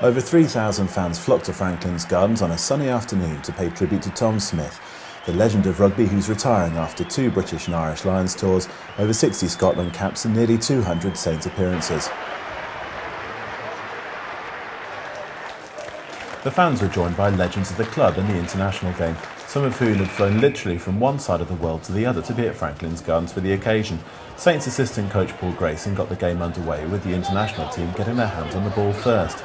Over 3,000 fans flocked to Franklin's Gardens on a sunny afternoon to pay tribute to Tom Smith, the legend of rugby who's retiring after 2 British and Irish Lions tours, over 60 Scotland caps and nearly 200 Saints appearances. The fans were joined by legends of the club and the international game, some of whom had flown literally from one side of the world to the other to be at Franklin's Gardens for the occasion. Saints assistant coach Paul Grayson got the game underway with the international team getting their hands on the ball first.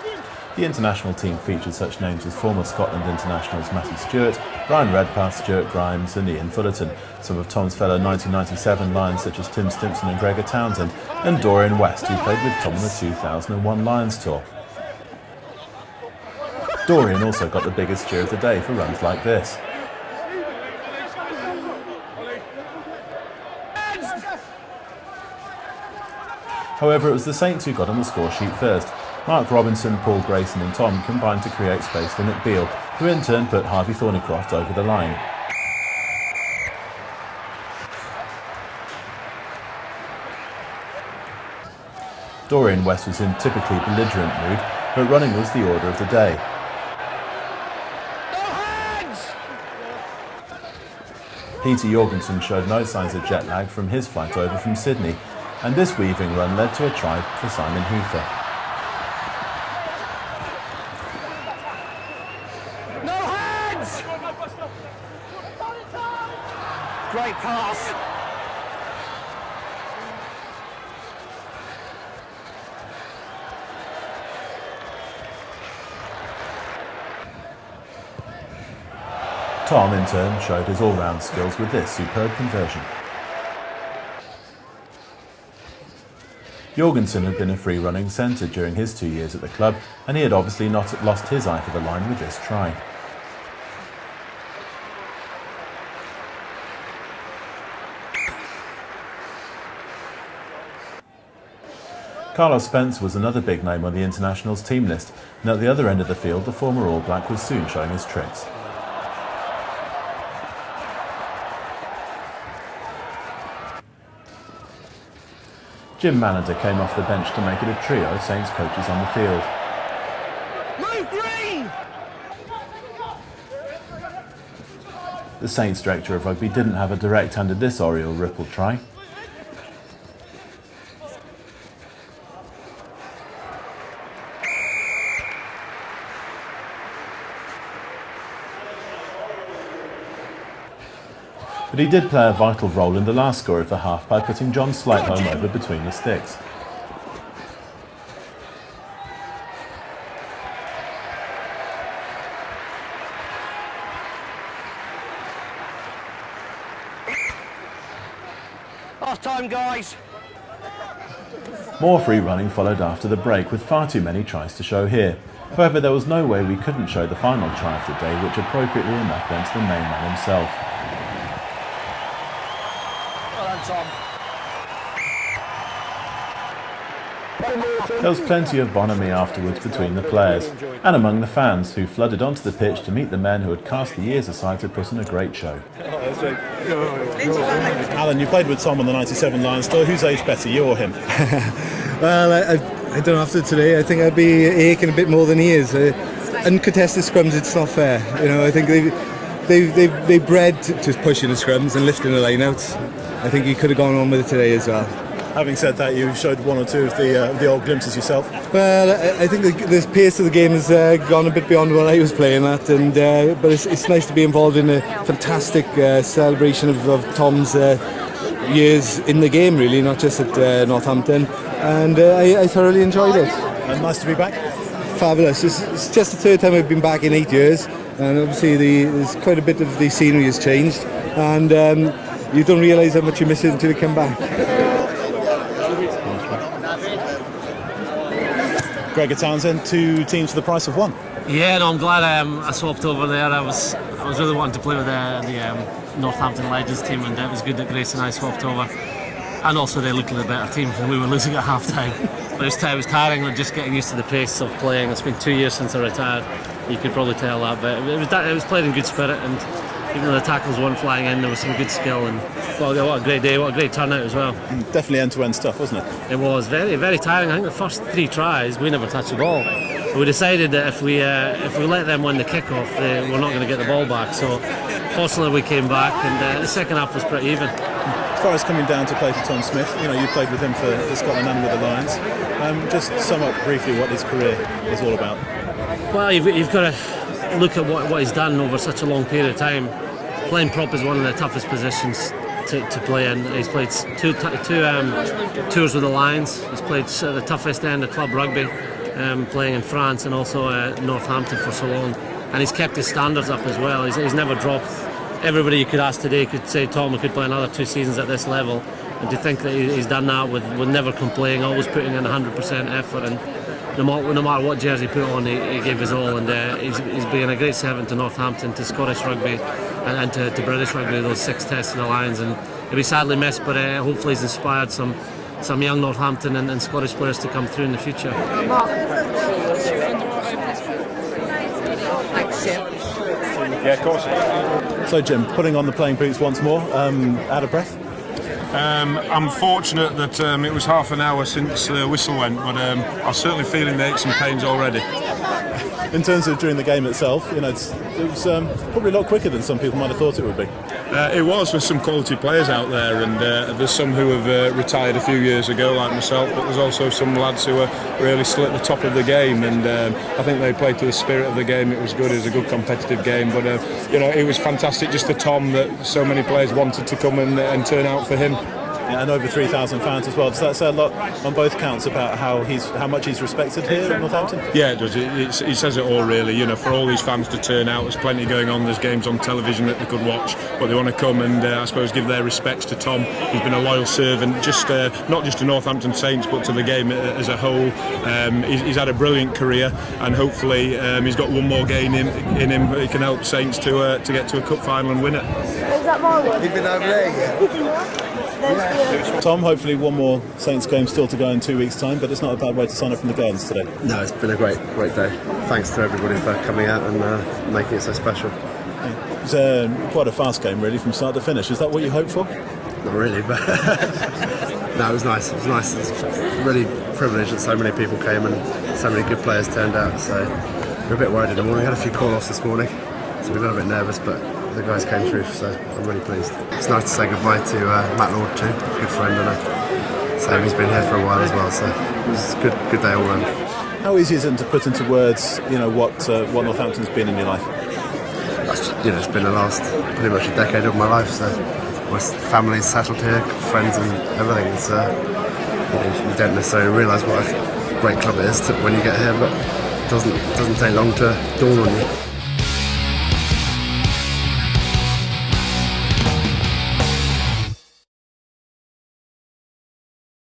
The international team featured such names as former Scotland internationals Matthew Stewart, Brian Redpath, Stuart Grimes and Ian Fullerton, some of Tom's fellow 1997 Lions such as Tim Stimpson and Gregor Townsend, and Dorian West, who played with Tom on the 2001 Lions tour. Dorian also got the biggest cheer of the day for runs like this. However, it was the Saints who got on the score sheet first. Mark Robinson, Paul Grayson and Tom combined to create space for Nick Beale, who in turn put Harvey Thornycroft over the line. Dorian West was in typically belligerent mood, but running was the order of the day. Peter Jorgensen showed no signs of jet lag from his flight over from Sydney, and this weaving run led to a try for Simon Hoofer. Great pass. Tom, in turn, showed his all-round skills with this superb conversion. Jorgensen had been a free-running centre during his 2 years at the club, and he had obviously not lost his eye for the line with this try. Carlos Spence was another big name on the internationals team list, and at the other end of the field the former All Black was soon showing his tricks. Jim Manader came off the bench to make it a trio of Saints coaches on the field. Move green! The Saints director of rugby didn't have a direct hand at this Oriole Ripple try. But he did play a vital role in the last score of the half by putting John Slightholme over between the sticks. Last time, guys. More free running followed after the break, with far too many tries to show here. However, there was no way we couldn't show the final try of the day, which appropriately enough went to the main man himself. Tom. There was plenty of bonhomie afterwards between the players and among the fans, who flooded onto the pitch to meet the men who had cast the years aside to put on a great show. Alan, you played with Tom on the 97 Lions tour. Who's aged better, you or him? Well, I don't know, after today I think I'd be aching a bit more than he is. Uncontested scrums, it's not fair. You know, I think they bred to pushing the scrums and lifting the lineouts. I think he could have gone on with it today as well. Having said that, you showed one or two of the old glimpses yourself. Well, I think the pace of the game has gone a bit beyond what I was playing at, and but it's nice to be involved in a fantastic celebration of Tom's years in the game, really, not just at Northampton, and I thoroughly enjoyed it. And nice to be back. Fabulous. It's just the third time I've been back in 8 years, and obviously there's quite a bit of the scenery has changed, and you don't realise how much you miss it until you come back. Gregor Townsend, 2 teams for the price of 1. Yeah, no, I'm glad I swapped over there. I was really wanting to play with the Northampton Legends team, and it was good that Grace and I swapped over. And also they looked like a better team, and we were losing at half time. But it was tiring, like, just getting used to the pace of playing. It's been 2 years since I retired. You could probably tell that, but it was played in good spirit, and even though the tackles weren't flying in, there was some good skill, and well, what a great day, what a great turnout as well. Definitely end-to-end stuff, wasn't it? It was very, very tiring. I think the first 3 tries we never touched the ball. We decided that if we let them win the kick-off, we're not going to get the ball back. So fortunately we came back, and the second half was pretty even. As far as coming down to play for Tom Smith, you played with him for Scotland and with the Lions. Just sum up briefly what his career is all about. Well, you've got to look at what he's done over such a long period of time. Playing prop is one of the toughest positions to play in. He's played two tours with the Lions. He's played the toughest end of club rugby, playing in France and also Northampton for so long. And he's kept his standards up as well. He's never dropped. Everybody you could ask today could say Tom could play another 2 seasons at this level. And to think that he's done that with never complaining, always putting in 100% effort, and no matter what jersey he put on, he gave his all. And he's been a great servant to Northampton, to Scottish rugby, and to British rugby, those 6 tests in the Lions. And he'll be sadly missed, but hopefully he's inspired some young Northampton and Scottish players to come through in the future. Yeah, of course. So Jim, putting on the playing boots once more, out of breath? I'm fortunate that it was half an hour since the whistle went, but I'm certainly feeling the aches and pains already. In terms of during the game itself, it was probably a lot quicker than some people might have thought it would be. It was, with some quality players out there, and there's some who have retired a few years ago, like myself, but there's also some lads who are really still at the top of the game, and I think they played to the spirit of the game. It was good, it was a good competitive game, but it was fantastic just for Tom that so many players wanted to come and turn out for him. And over 3,000 fans as well. Does that say a lot on both counts about how much he's respected here at Northampton? Yeah, it does. It says it all, really. For all these fans to turn out, there's plenty going on. There's games on television that they could watch, but they want to come and I suppose give their respects to Tom, who's been a loyal servant, just not just to Northampton Saints, but to the game as a whole. He's had a brilliant career, and hopefully he's got one more game in him that he can help Saints to get to a cup final and win it. Is that my one? You've been over there, yeah? Tom, hopefully one more Saints game still to go in 2 weeks' time, but it's not a bad way to sign up from the Gardens today. No, it's been a great day. Thanks to everybody for coming out and making it so special. It was quite a fast game, really, from start to finish. Is that what you hoped for? Not really, but no, it was nice. It was really privileged that so many people came and so many good players turned out. So we're a bit worried in the morning. We had a few call-offs this morning, so we got a bit nervous, but the guys came through, so I'm really pleased. It's nice to say goodbye to Matt Lord too, a good friend, and Sammy's been here for a while as well, so it was a good day all round. How easy is it to put into words, what Northampton's been in your life? It's been the last pretty much a decade of my life, so my family's settled here, friends and everything. It's you don't necessarily realise what a great club it is when you get here, but it doesn't take long to dawn on you.